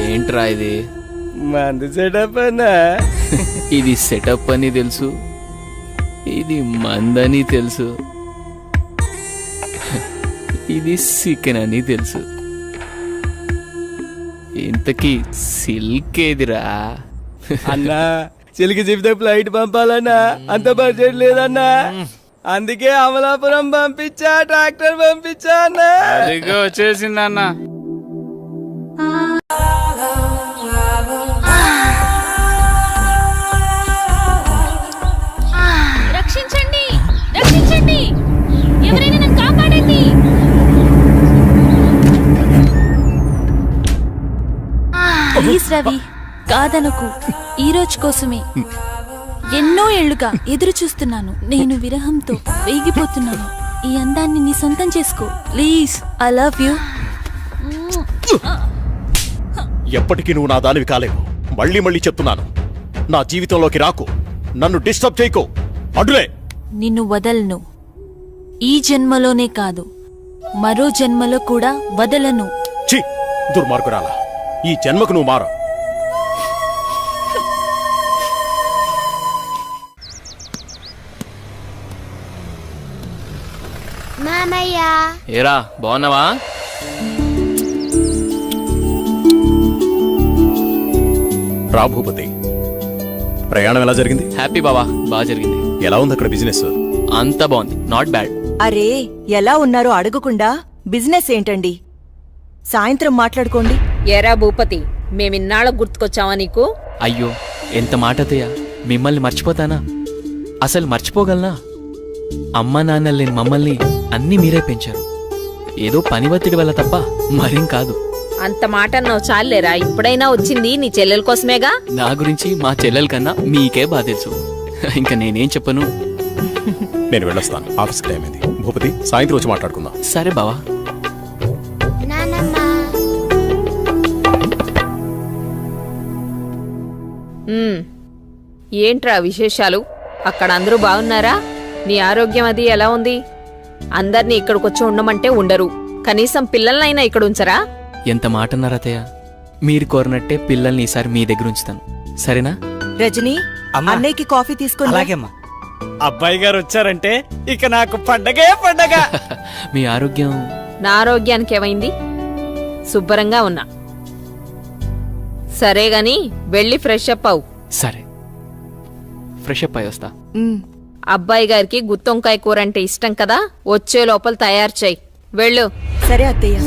ఏంట్రా ఇది? మంది సెటప్ అన్నా. ఇది సెటప్ అని తెలుసు, ఇది మందని తెలుసు, ఇది చికెన్ అని తెలుసు. ఇంతకీ సిల్క్ ఏదిరా? అన్నా చిలికి చెబితే ఫ్లైట్ పంపాలన్నా, అంత బడ్జెట్ లేదన్నా. అందుకే అమలాపురం పంపించా, ట్రాక్టర్ పంపించా అన్నా. వచ్చేసిందన్న. రక్షించండి, రక్షించండి, ఎవరైనా నన్ను కాపాడండి. ప్లీజ్ రవి, కాదనకు. ఈ రోజు కోసమే ఎన్నో ఏళ్లుగా ఎదురు చూస్తున్నాను. నేను విరహంతో వేగిపోతున్నాను. ఈ అందాన్ని నీ సొంతం చేసుకో ప్లీజ్. I love you. ఎప్పటికీ నువ్వు నా దానివి కాలేవు. మళ్ళీ మళ్ళీ చెప్తున్నాను, నా జీవితంలోకి రాకు, నన్ను డిస్టర్బ్ చేయకు. అడ్డులే. నిన్ను వదలను. ఈ జన్మలోనే కాదు, మరో జన్మలో కూడా వదలను. ఛీ, దుర్మార్గురాలా, ఈ జన్మకు నువ్వు మారు. మామయ్య, ఏరా బాగున్నావా? రా భూపతి, ప్రయాణం ఎలా జరిగింది? హ్యాపీ బావా, బాగా జరిగింది. ఎలా ఉంది అక్కడ బిజినెస్? అంతా బాగుంది, నాట్ బ్యాడ్. అరే ఎలా ఉన్నారో అడగకుండా బిజినెస్ ఏంటండి? సాయంత్రం మాట్లాడుకోండి. ఏరా భూపతి, మేమిన్నాళ్ళ గుర్తుకొచ్చావా నీకు? అయ్యో ఎంత మాట అత్తయ్య, మిమ్మల్ని మర్చిపోతానా? అసలు మర్చిపోగలనా? అమ్మా నాన్న లేని మమ్మల్ని అన్నీ మీరే పెంచారు. ఏదో పని ఒత్తిడి వల్ల తప్ప మరేం కాదు. అంత మాట అన్నావు చాలేరా. ఇప్పుడైనా వచ్చింది నీ చెల్లెల కోసమేగా. నా గురించి మా చెల్లెల కన్నా మీకే బాగా తెలుసు. ఇంకా నేనేం చెప్పను. నేను వెళ్ళొస్తాను, ఆఫీస్ టైం అయింది. భూపతి, సాయంత్రం వచ్చి మాట్లాడుకుందాం. సరే బావా. నానమ్మ, ఏంట్రా విశేషాలు? అక్కడ అందరూ బాగున్నారా? నీ ఆరోగ్యం అది ఎలా ఉంది? అందర్నీ ఇక్కడికొచ్చి ఉండమంటే ఉండరు. కనీసం పిల్లలనైనా ఇక్కడ ఉంచరా? ఎంత మాట అన్నారు అత్తయ్య. మీరు కోరినట్టే పిల్లల్ని ఈసారి మీ దగ్గర ఉంచుతాను, సరేనా? రజనీ, అన్నయ్యకి కాఫీ తీసుకుని. అలాగేమ్మా. అబ్బాయి గారు వచ్చారంటే ఇక నాకు పండగే పండగ. మీ ఆరోగ్యం? నా ఆరోగ్యానికి ఏమైంది? శుభ్రంగా ఉన్నా. సరే గాని వెళ్ళి ఫ్రెష్ అప్ అవు. సరే, ఫ్రెష్ అప్ అయి వస్తా. అబ్బాయి గారికి గుత్తొంకాయ కూర అంటే ఇష్టం కదా, వచ్చే లోపల తయారు చెయ్యి. వెళ్ళు. సరే అత్తయ్య.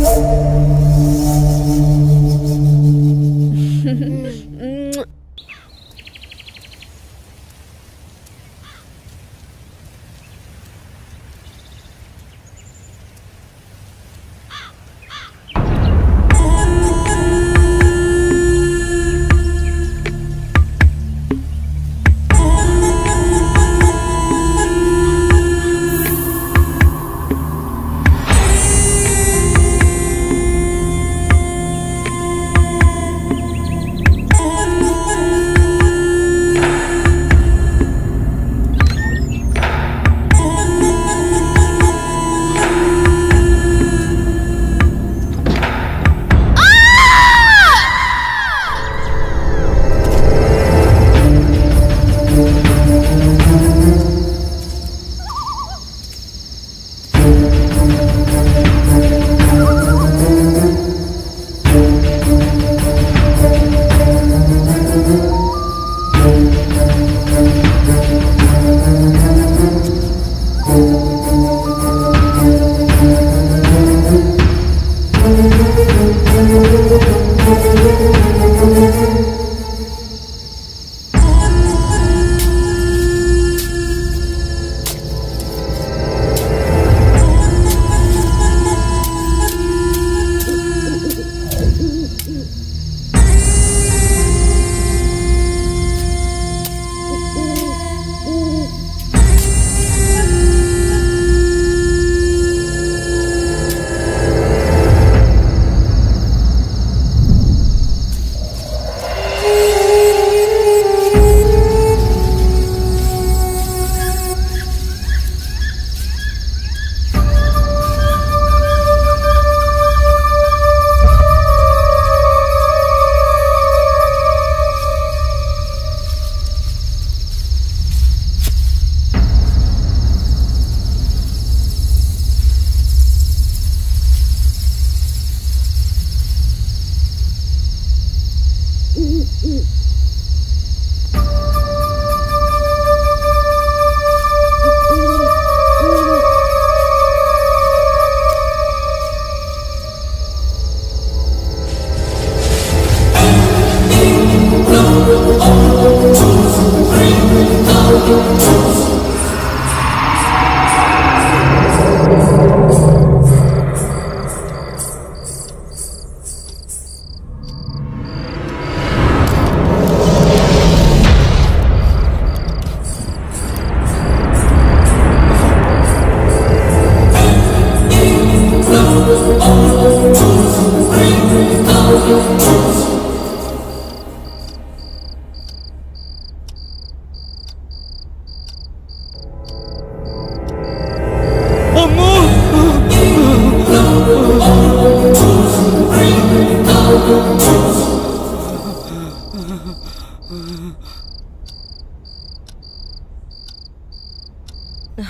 ఏంటి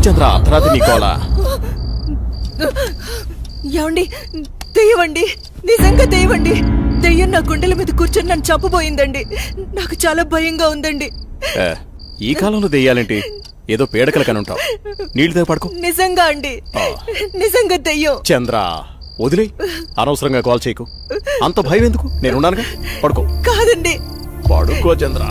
చంద్ర అర్ధరాత్రి నీకోలా? ఏమండి, దెయ్యమండి, నిజంగా దెయ్యమండి. దెయ్యం నా గుండెల మీద కూర్చొని నన్ను చంపబోయిందండి. నాకు చాలా భయంగా ఉందండి. ఈ కాలంలో దెయ్యాలేంటి? ఏదో పేడకల కనుంటావు. నీళ్ళతో పడుకో. నిజంగా అండి, నిజంగా దెయ్యం. చంద్ర వదిలే, అనవసరంగా కాల్ చేయకు. అంత భయం ఎందుకు? నేనున్నానుగా, పడుకో. కాదండి, పడుకో చంద్ర.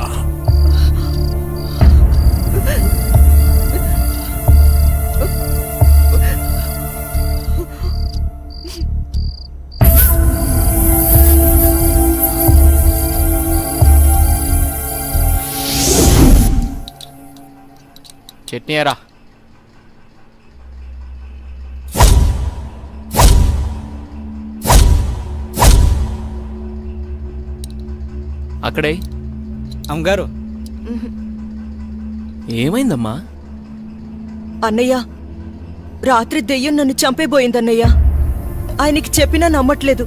చట్నీ ఎరా. అక్కడే. అమ్మగారు, ఏమైందమ్మా? అన్నయ్య, రాత్రి దెయ్యం నన్ను చంపేబోయిందన్నయ్య. ఆయనకి చెప్పినా నమ్మట్లేదు.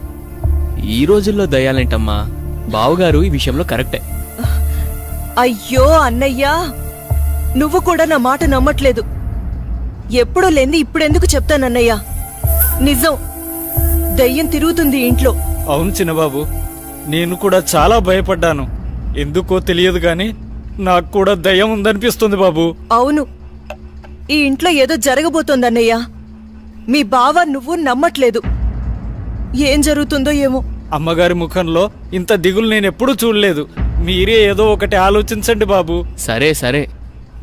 ఈ రోజుల్లో దయ్యాలేంటమ్మా? బావగారు ఈ విషయంలో కరెక్టే. అయ్యో అన్నయ్యా, నువ్వు కూడా నా మాట నమ్మట్లేదు. ఎప్పుడూ లేంది ఇప్పుడెందుకు చెప్తానన్నయ్యా? నిజం, దయ్యం తిరుగుతుంది ఇంట్లో. అవును చిన్నబాబు, నేను కూడా చాలా భయపడ్డాను. ఎందుకో తెలియదు గాని నాకు కూడా దయ్యం ఉందనిపిస్తుంది బాబు. అవును, ఈ ఇంట్లో ఏదో జరగబోతోందన్నయ్యా. మీ బావ నువ్వు నమ్మట్లేదు. ఏం జరుగుతుందో ఏమో. అమ్మగారి ముఖంలో ఇంత దిగులు నేనెప్పుడూ చూడలేదు. మీరే ఏదో ఒకటి ఆలోచించండి బాబు. సరే సరే,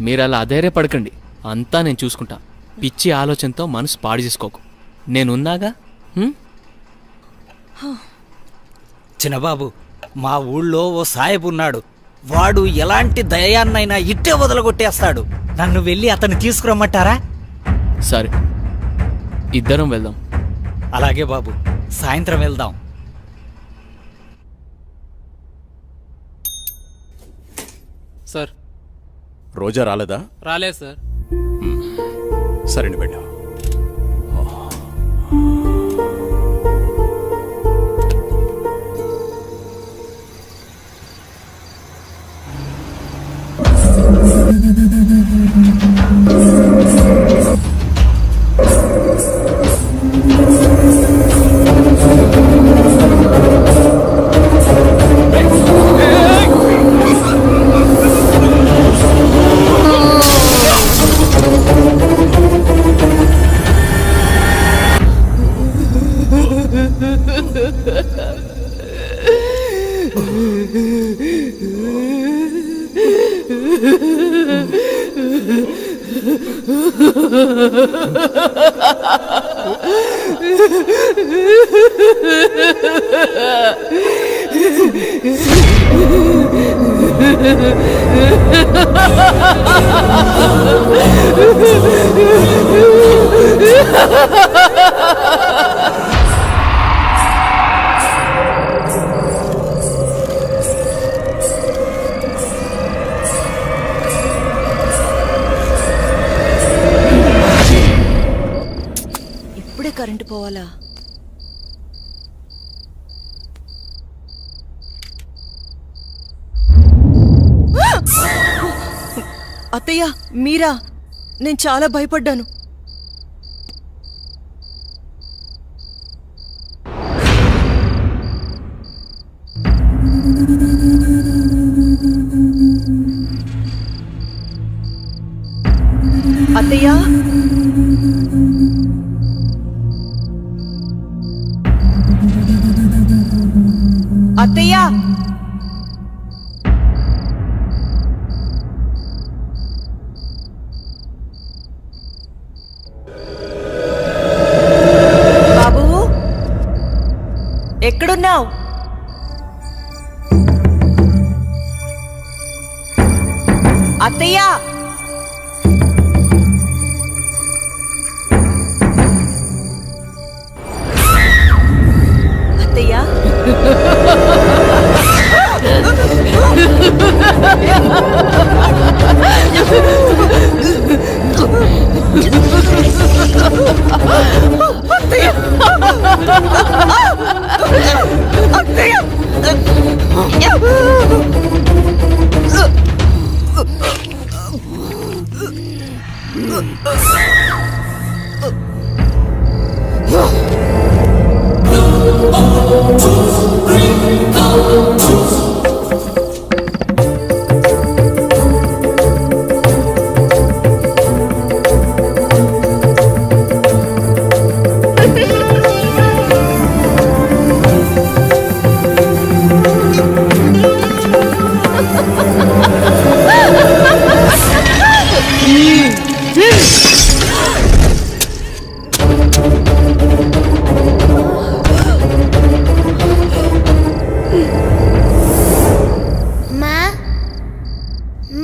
మీరు అలా అధైర్యపడకండి. అంతా నేను చూసుకుంటా. పిచ్చి ఆలోచనతో మనసు పాడు చేసుకోకు. నేనున్నాగా. చిన్నబాబు, మా ఊళ్ళో ఓ సాయబు ఉన్నాడు. వాడు ఎలాంటి దయాన్నైనా ఇట్టే వదలగొట్టేస్తాడు. నన్ను వెళ్ళి అతన్ని తీసుకురమ్మంటారా? సరే, ఇద్దరం వెళ్దాం. అలాగే బాబు, సాయంత్రం వెళ్దాం. సార్, రోజా రాలేదా? రాలేదు సార్. సరే వెళ్ళు. ఇప్పుడే కరెంటు పోవాలా? అత్తయ్య, మీరా? నేను చాలా భయపడ్డాను. అత్తయ్య, అత్తయ్య, బాబు ఎక్కడున్నావు? అత్తయ్య,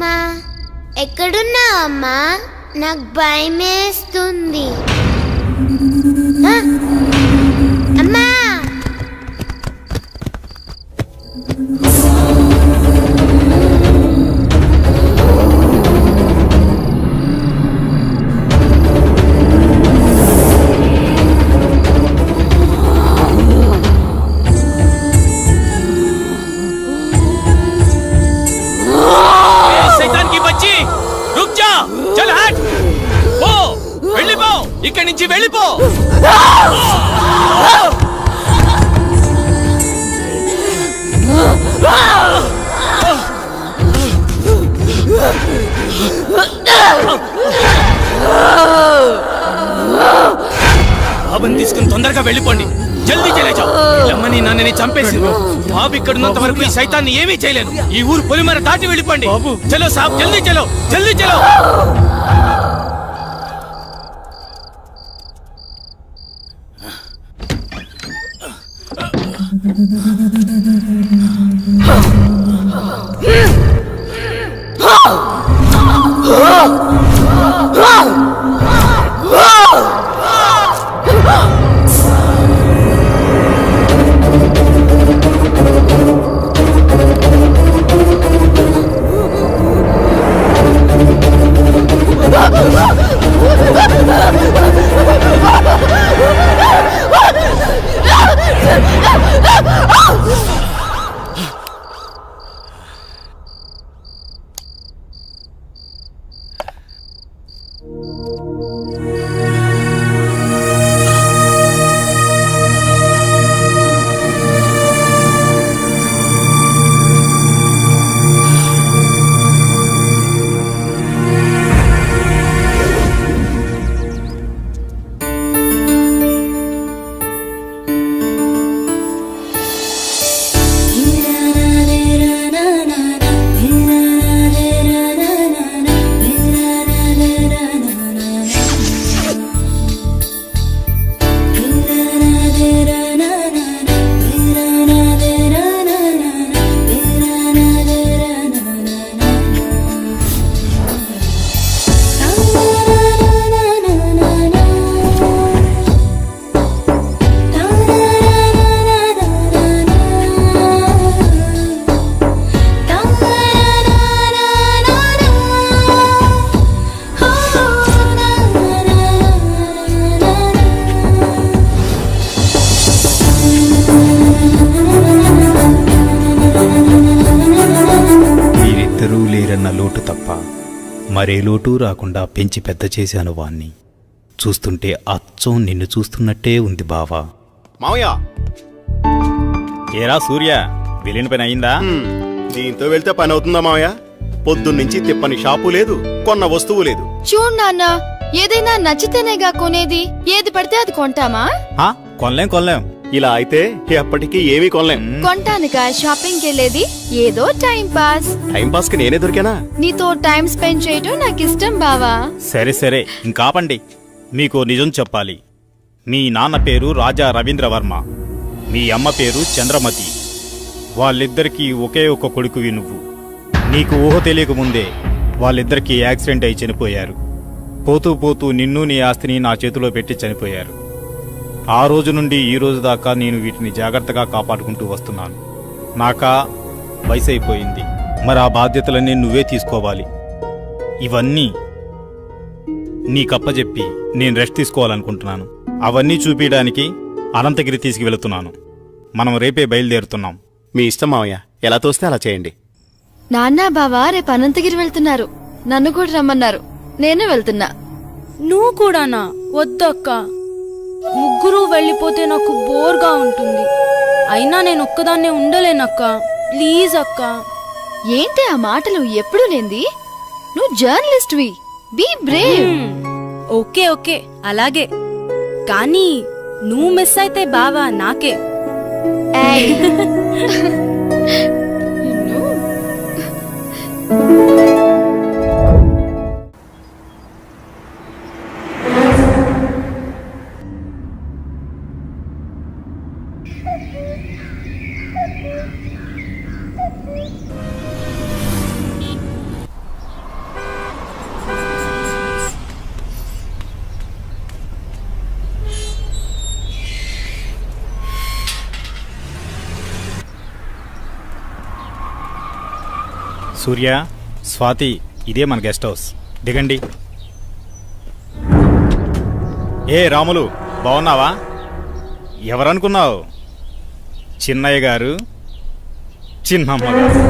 మా ఎక్కడున్నావు అమ్మా? నాకు భయమేస్తుంది. అమ్మా ఇక్కడి నుంచి వెళ్ళిపో. బాబుని తీసుకుని తొందరగా వెళ్ళిపోండి. జల్దీ చెలేజా. లమ్మని నన్నని చంపేసి బాబు ఇక్కడున్నంత వరకు ఈ సైతాన్ని ఏమీ చేయలేను. ఈ ఊరు పొలిమర దాటి వెళ్ళిపోండి. చలో సాబ్, జల్దీ చలో, జల్దీ చలో. లోటు తప్ప మరే లోటు రాకుండా పెంచి పెద్ద చేశాను వాణ్ణి. చూస్తుంటే అచ్చం నిన్ను చూస్తున్నట్టే ఉంది బావా. మావయ్య, ఏరా సూర్య, వెళ్ళిన పని అయిందా? దీంతో వెళ్తే పని అవుతుందా మావయ్య? పొద్దున్నుంచి తిప్పని షాపు లేదు, కొన్న వస్తువు లేదు. చూడు నాన్న, ఏదైనా నచ్చితేనేగా కొనేది. ఏది పడితే అది కొంటామా? కొనలేం. ఇలా అయితే ఎప్పటికీ ఏమీ కొనలేం. కొంటానుగా షాపింగ్ వెళ్ళేది. ఏదో టైం పాస్. టైం పాస్ కి నేనే దొరికానా? నీతో టైం స్పెండ్ చేయటం నాకు ఇష్టం బావా. సరే ఇంకాపండి. మీకు నిజం చెప్పాలి. మీ నాన్న పేరు రాజా రవీంద్రవర్మ, మీ అమ్మ పేరు చంద్రమతి. వాళ్ళిద్దరికీ ఒకే ఒక కొడుకువి నువ్వు. నీకు ఊహ తెలియకముందే వాళ్ళిద్దరికీ యాక్సిడెంట్ అయి చనిపోయారు. పోతూ నిన్ను నీ ఆస్తిని నా చేతిలో పెట్టి చనిపోయారు. ఆ రోజు నుండి ఈ రోజు దాకా నేను వీటిని జాగ్రత్తగా కాపాడుకుంటూ వస్తున్నాను. నాకా వయసు అయిపోయింది, మరి ఆ బాధ్యతలన్నీ నువ్వే తీసుకోవాలి. ఇవన్నీ నీకప్పచెప్పి నేను రెస్ట్ తీసుకోవాలనుకుంటున్నాను. అవన్నీ చూపించడానికి అనంతగిరి తీసుకువెళుతున్నాను. మనం రేపే బయలుదేరుతున్నాం. మీ ఇష్టం మావయ్య, ఎలా తోస్తే అలా చేయండి. నాన్న బావ రేపు అనంతగిరి వెళ్తున్నారు. నన్ను కూడా రమ్మన్నారు. నేను వెళ్తున్నా. నువ్వు కూడానా? వద్దక్క, ముగ్గురు వెళ్ళిపోతే నాకు బోర్గా ఉంటుంది. అయినా నేను ఒక్కదాన్నే ఉండలేనక్క. ప్లీజ్ అక్క. ఏంటి ఆ మాటలు ఎప్పుడు లేంది? నువ్వు జర్నలిస్ట్వి. Be brave. ఓకే ఓకే అలాగే, కానీ నువ్వు మిస్ అయితే బావా నాకే. ఏయ్. సూర్య, స్వాతి, ఇదే మన గెస్ట్ హౌస్. దిగండి. ఏ రాములు, బాగున్నావా? ఎవరనుకున్నావు? చిన్నయ్య గారు, చిన్నమ్మ గారు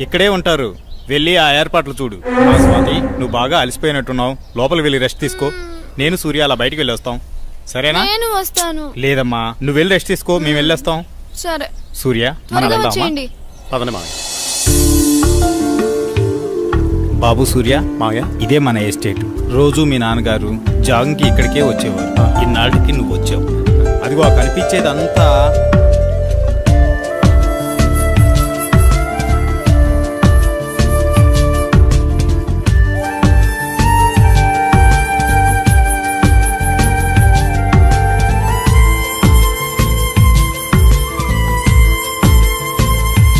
ఇక్కడే ఉంటారు. వెళ్ళి ఆ ఏర్పాట్లు చూడు. స్వాతి, నువ్వు బాగా అలసిపోయినట్టున్నావు. లోపలికి వెళ్ళి రెస్ట్ తీసుకో. నేను సూర్య అలా బయటికి వెళ్ళి వస్తాం. సరేనా? నేను వస్తాను. లేదమ్మా, నువ్వు వెళ్ళి రెస్ట్ తీసుకో, మేము వెళ్ళొస్తాం. సరే, సూర్య, మనం త్వరగా వెళ్దామా? వచ్చేయండి. పదండి మావయ్య. బాబు సూర్య, మావయ్య, ఇదే మన ఎస్టేట్. రోజు మీ నాన్నగారు జాగింగ్కి ఇక్కడికే వచ్చేవారు. ఇన్నాళ్ళకి నువ్వు వచ్చావు. అదిగో కనిపించేదంతా